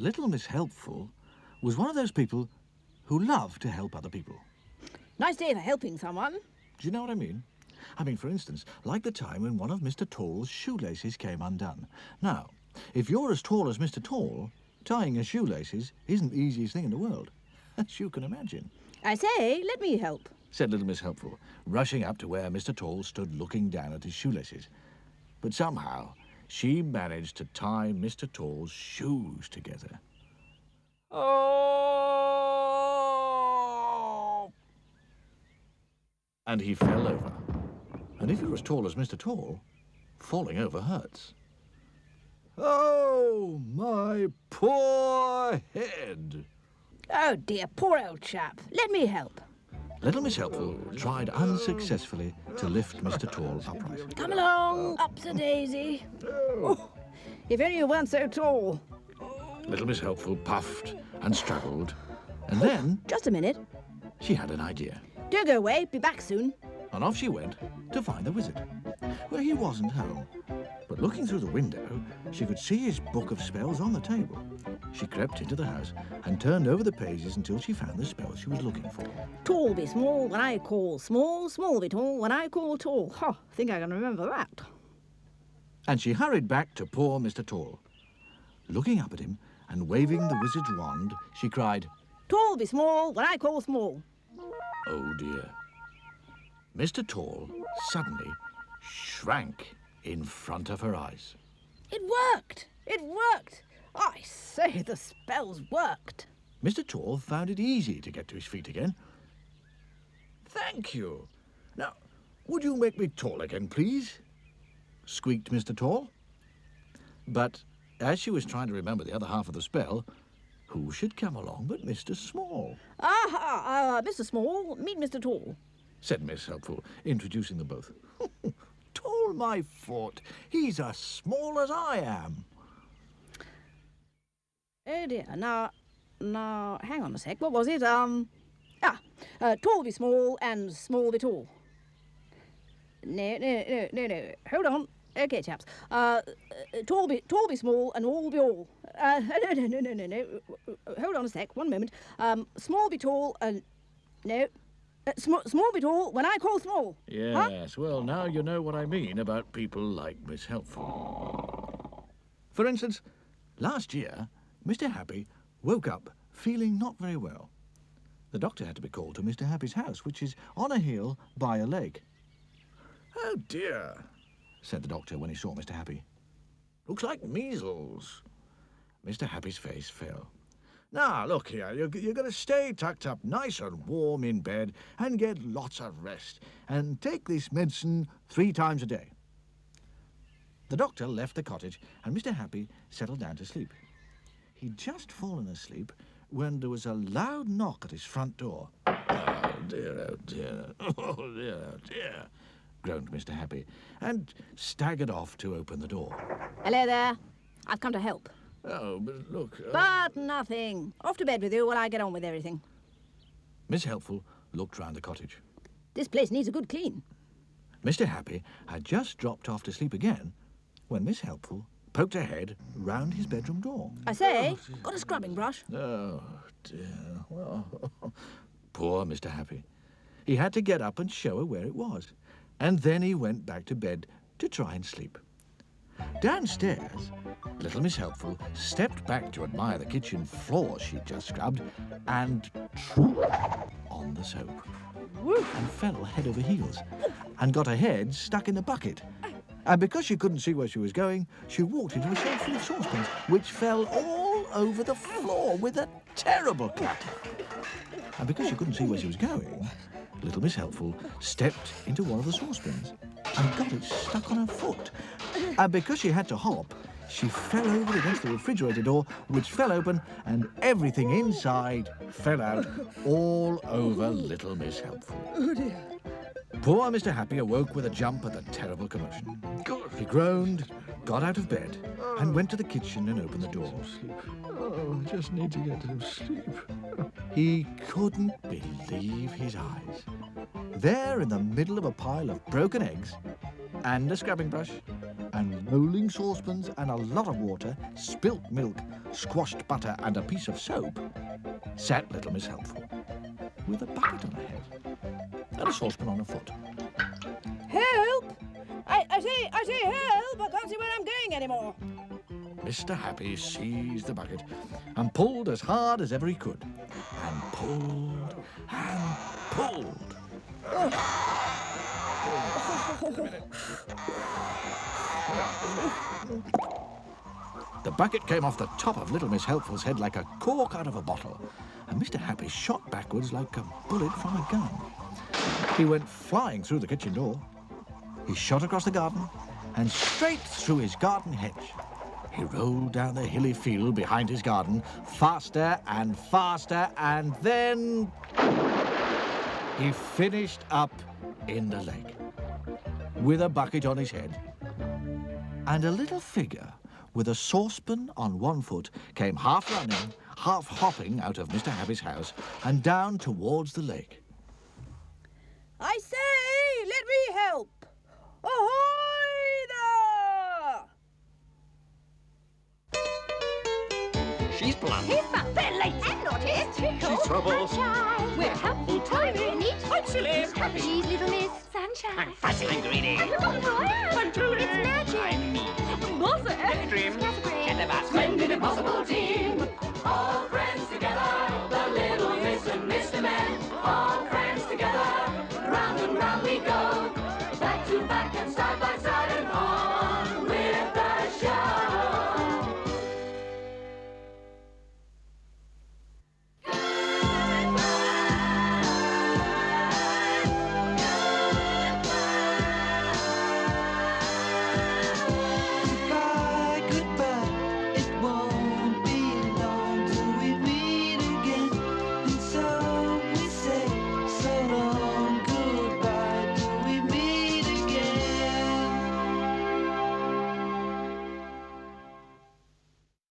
Little Miss Helpful was one of those people who love to help other people. Nice day for helping someone. Do you know what I mean? I mean, for instance, like the time when one of Mr. Tall's shoelaces came undone. Now, if you're as tall as Mr. Tall, tying your shoelaces isn't the easiest thing in the world, as you can imagine. I say, let me help, said Little Miss Helpful, rushing up to where Mr. Tall stood looking down at his shoelaces. But somehow, she managed to tie Mr. Tall's shoes together. Oh! And he fell over. And if you're as tall as Mr. Tall, falling over hurts. Oh, my poor head! Oh dear, poor old chap. Let me help. Little Miss Helpful tried unsuccessfully to lift Mr. Tall upright. Come along, up to Daisy. Oh, if only you weren't so tall. Little Miss Helpful puffed and struggled, and then... Just a minute. She had an idea. Don't go away, be back soon. And off she went to find the wizard. Well, he wasn't home, but looking through the window, she could see his book of spells on the table. She crept into the house and turned over the pages until she found the spell she was looking for. Tall be small when I call small, small be tall when I call tall. Ha, think I can remember that. And she hurried back to poor Mr. Tall. Looking up at him and waving the wizard's wand, she cried, Tall be small when I call small. Oh dear. Mr. Tall suddenly shrank in front of her eyes. It worked! It worked! I say, the spells worked. Mr. Tall found it easy to get to his feet again. Thank you. Now, would you make me tall again, please? Squeaked Mr. Tall. But as she was trying to remember the other half of the spell, who should come along but Mr. Small? Mr. Small, meet Mr. Tall, said Miss Helpful, introducing them both. Tall, my foot. He's as small as I am. Oh dear, now, hang on a sec, what was it? Tall be small and small be tall. No, hold on. Okay, chaps. Tall be small and all be all. No. Hold on a sec, one moment. Small be tall and... No. Small be tall when I call small. Yes, huh? Well, now you know what I mean about people like Miss Helpful. For instance, last year, Mr. Happy woke up feeling not very well. The doctor had to be called to Mr. Happy's house, which is on a hill by a lake. Oh, dear, said the doctor when he saw Mr. Happy. Looks like measles. Mr. Happy's face fell. Now, look here, you're going to stay tucked up nice and warm in bed and get lots of rest, and take this medicine 3 times a day. The doctor left the cottage, and Mr. Happy settled down to sleep. He'd just fallen asleep when there was a loud knock at his front door. Oh, dear, oh, dear, oh, dear, oh, dear, groaned Mr. Happy, and staggered off to open the door. Hello there. I've come to help. Oh, but look... But nothing. Off to bed with you while I get on with everything. Miss Helpful looked round the cottage. This place needs a good clean. Mr. Happy had just dropped off to sleep again when Miss Helpful poked her head round his bedroom door. I say, got a scrubbing brush? Oh, dear. Well, poor Mr. Happy. He had to get up and show her where it was. And then he went back to bed to try and sleep. Downstairs, little Miss Helpful stepped back to admire the kitchen floor she'd just scrubbed and tripped on the soap and fell head over heels and got her head stuck in the bucket. And because she couldn't see where she was going, she walked into a shelf full of saucepans, which fell all over the floor with a terrible clatter. And because she couldn't see where she was going, little Miss Helpful stepped into one of the saucepans and got it stuck on her foot. And because she had to hop, she fell over against the refrigerator door, which fell open, and everything inside fell out all over little Miss Helpful. Oh, dear. Poor Mr. Happy awoke with a jump at the terrible commotion. He groaned, got out of bed, and went to the kitchen and opened the door. Oh, I just need to get some sleep. He couldn't believe his eyes. There in the middle of a pile of broken eggs, and a scrubbing brush, and rolling saucepans and a lot of water, spilt milk, squashed butter and a piece of soap, sat little Miss Helpful, with a bucket on her head and a saucepan on her foot. Help! I say help! I can't see where I'm going anymore. Mr. Happy seized the bucket and pulled as hard as ever he could, and pulled and pulled. The bucket came off the top of little Miss Helpful's head like a cork out of a bottle, and Mr. Happy shot backwards like a bullet from a gun. He went flying through the kitchen door. He shot across the garden and straight through his garden hedge. He rolled down the hilly field behind his garden, faster and faster, and then he finished up in the lake with a bucket on his head. And a little figure with a saucepan on one foot came half running, half hopping out of Mr. Happy's house and down towards the lake. I say, let me help! Ahoy there! She's blunt. He's fun. They're late and naughty. She's trouble. Sunshine. We're helpful, tiny, neat. I'm silly. She's happy. She's little Miss Sunshine. I'm fussy and greedy. And the